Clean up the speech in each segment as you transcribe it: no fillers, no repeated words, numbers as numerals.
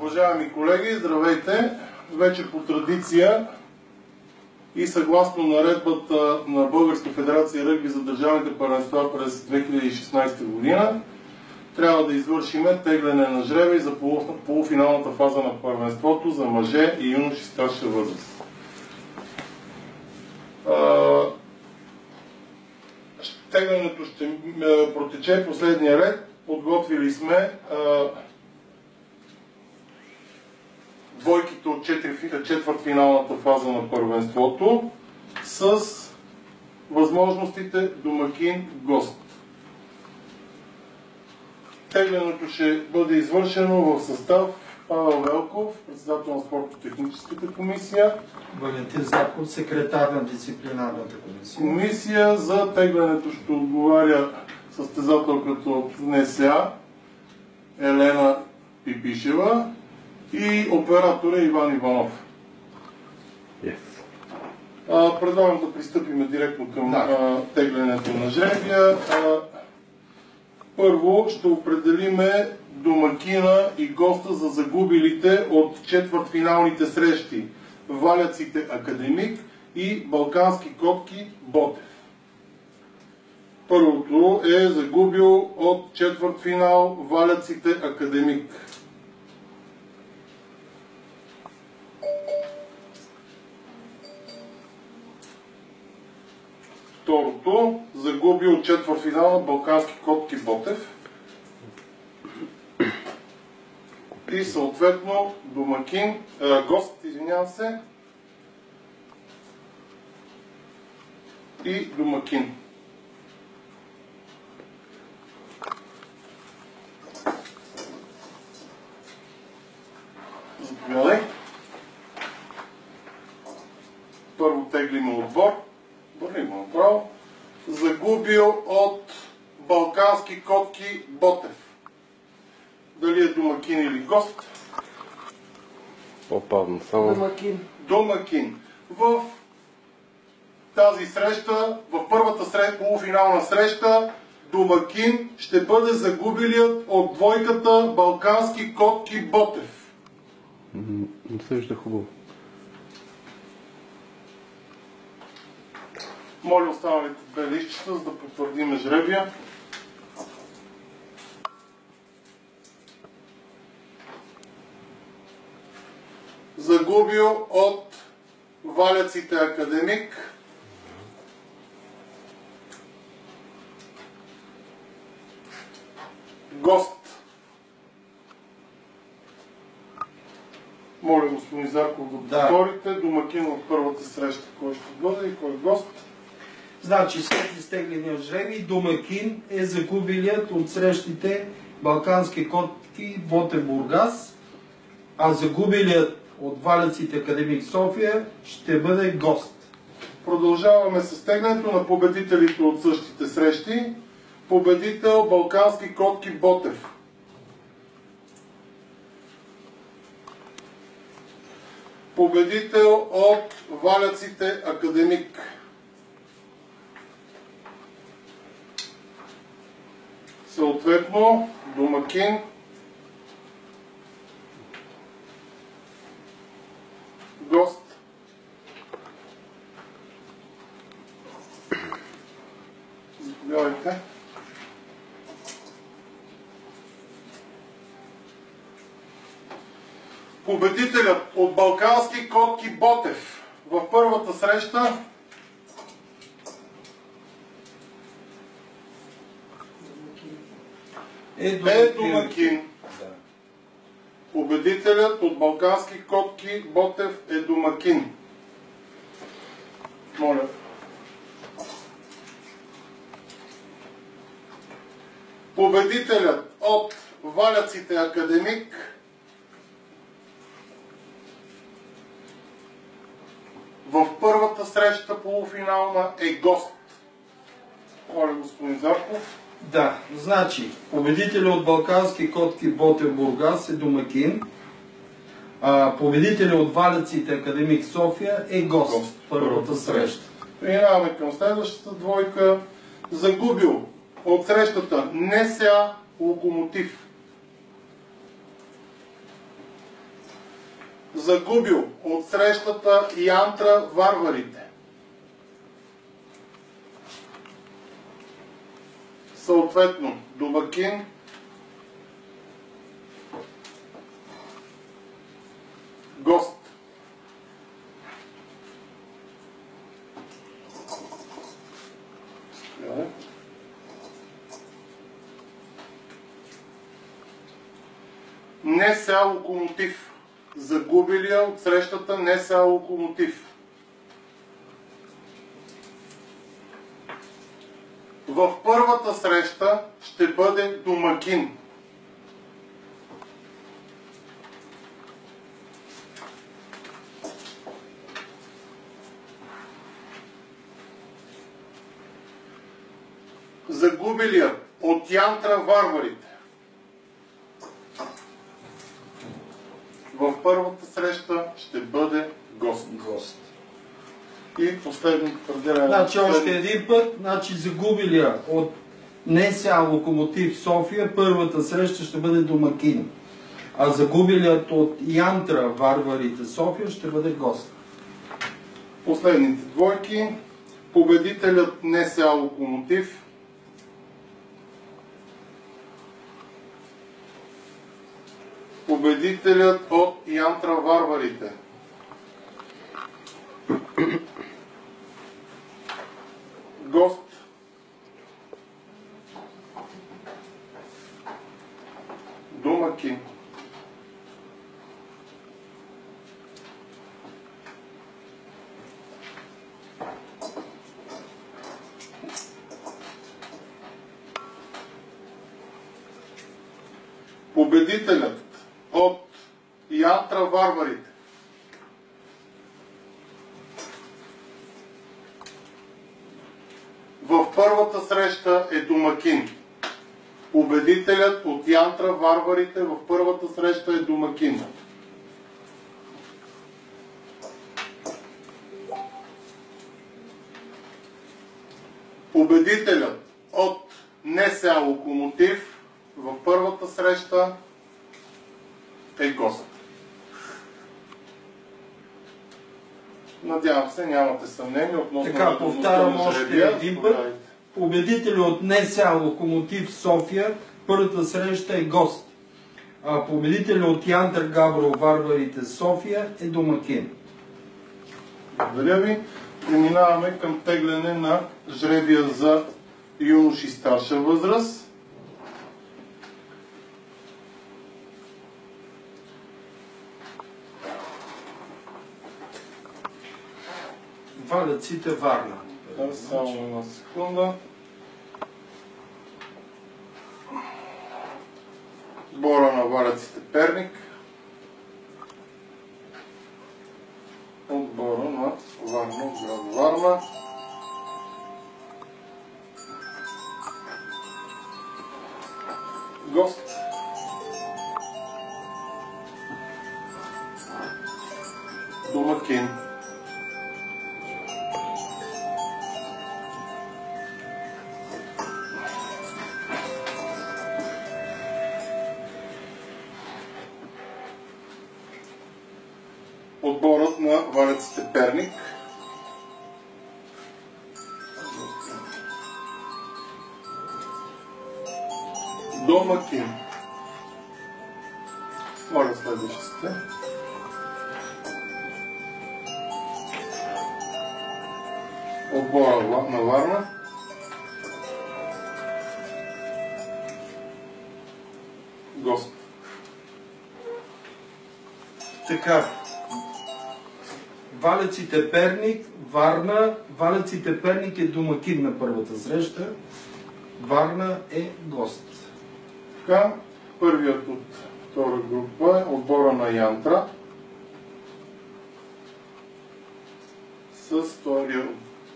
Уважаеми колеги, здравейте! Вече по традиция и съгласно наредбата на Българска федерация ръгби за държавните първенства през 2016 година, трябва да извършим тегляне на жребий за полуфиналната фаза на първенството за мъже и юноши старша възраст. Теглянето ще протече последния ред. Подготвили сме двойките от четвъртфиналната фаза на първенството с възможностите домакин-гост. Теглянето ще бъде извършено в състав Павел Велков, председател на спортно-техническата комисия, Валентин Зарков, секретар на дисциплинарната комисия. Комисия за теглянето ще отговаря състезателката от НСА Елена Пипишева и оператора Иван Иванов. Yes. Предлагам да пристъпим директно към теглянето на жребия. Първо ще определиме домакина и госта за загубилите от четвъртфиналните срещи Валяците Академик и Балкански котки Ботев. Първото е загубил от четвъртфинал Валяците Академик. Второто загубил от четвъртфинала Балкански котки Ботев. И съответно гост, извинявам се, и домакин. Заповядай. Първо теглиме отбор. Бърним направо. Загубил от Балкански котки Ботев. Дали е домакин или гост? По-павно, само. Домакин. В тази среща, в първата полуфинална среща, домакин ще бъде загубилият от двойката Балкански котки Ботев. Не се вижда хубаво. Моля останалите две да изчета, за да потвърдим жребия. Загубил от Валяците Академик гост. Моля господин Зарков да повторите. Домакин в първата среща кой ще бъде и кой е гост. Значи след изтегления жребий домакин е загубилият от срещите Балкански котки Ботев Бургас, а загубилият от Валяците Академик София ще бъде гост. Продължаваме с теглянето на победителите от същите срещи. Победител Балкански котки Ботев. Победител от Валяците Академик. Съответно, домакин гост. Заповядайте. Победителят от Балкански котки Ботев в първата среща е домакин. Победителят от Балкански котки Ботев е домакин. Моля. Победителят от Валяците Академик в първата среща полуфинална е гост. Моля господин Зарков. Да, значи победителят от Балкански котки Ботев Бургас е домакин, а победителят от Валяците Академик София е гост в първата среща. Преминаваме към следващата двойка. Загубил от срещата НСА Локомотив. загубил от срещата Янтра варварите. Съответно, домакин, гост. НСА Локомотив. Загубилия от срещата НСА Локомотив. В първата среща ще бъде домакин. Загубилият от Янтра варварите. В първата среща ще бъде гост. И последното твърдение. Значи още един път, загубилия от НСА Локомотив София, първата среща ще бъде домакин. А загубилият от Янтра варварите София ще бъде гост. Последните двойки. Победителят НСА Локомотив. Победителят от Янтра варварите. Гост. Домакин. Победителят от Янтра варварите. В първата среща е домакин. Победителят от Янтра варварите в първата среща е домакин. Победителят от НСА Локомотив в първата среща е гост. Надявам се, нямате съмнение относно... Така, повтарям още един път. Победител от НСА Локомотив София, първата среща е гост. А победител от Янтра Габрово варварите София е домакин. Благодаря ви. Преминаваме към тегляне на жребия за юноши старша възраст. Валяците Варна. Само една секунда. Сбора на валяците Перник. Отбора на Варна, град Варна. Гост. Домакин. Отборът на валяците Перник. Домакин. Моля следващите. Отбора на Варна. Гост. Така. Валяците Перник, Варна. Валяците Перник е домакин на първата среща. Варна е гост. Така, първият от втора група е отбора на Янтра. С втория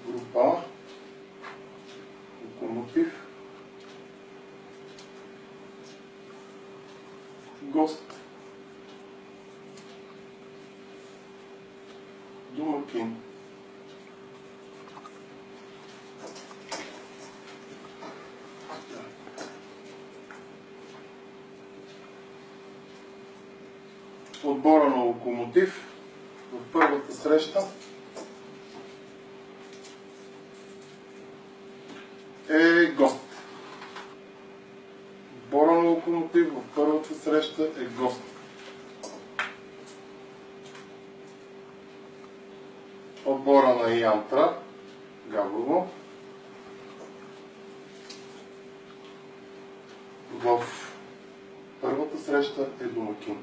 група Локомотив. Гост. Домакин. отбора на Локомотив в първата среща е гост. Отбора на Локомотив в първата среща е гост. Отбора на Янтра, Габрово, в първата среща е домакин.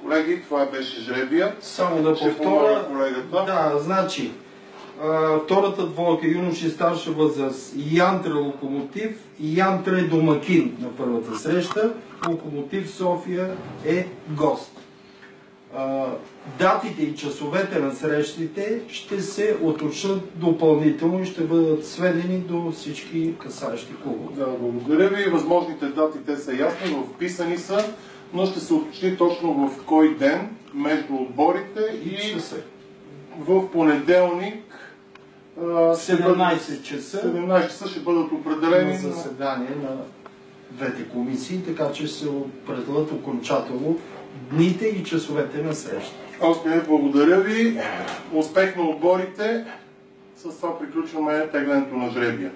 Колеги, това беше жребия. Само да повторя. Колегата. Да, значи, втората двойка юноши старша възраст Янтра Локомотив. Янтра е домакин на първата среща. Локомотив София е гост. Датите и часовете на срещите ще се уточнят допълнително и ще бъдат сведени до всички касаещи клубове. Да, благодаря ви. Възможните дати, те са ясни, вписани са, но ще се уточни точно в кой ден между отборите и в понеделник 17 часа 17 часа ще бъдат определени на заседание на двете комисии, така че се определят окончателно дните и часовете на среща. Окей, благодаря ви. Успех на отборите. С това приключваме теглянето на жребия.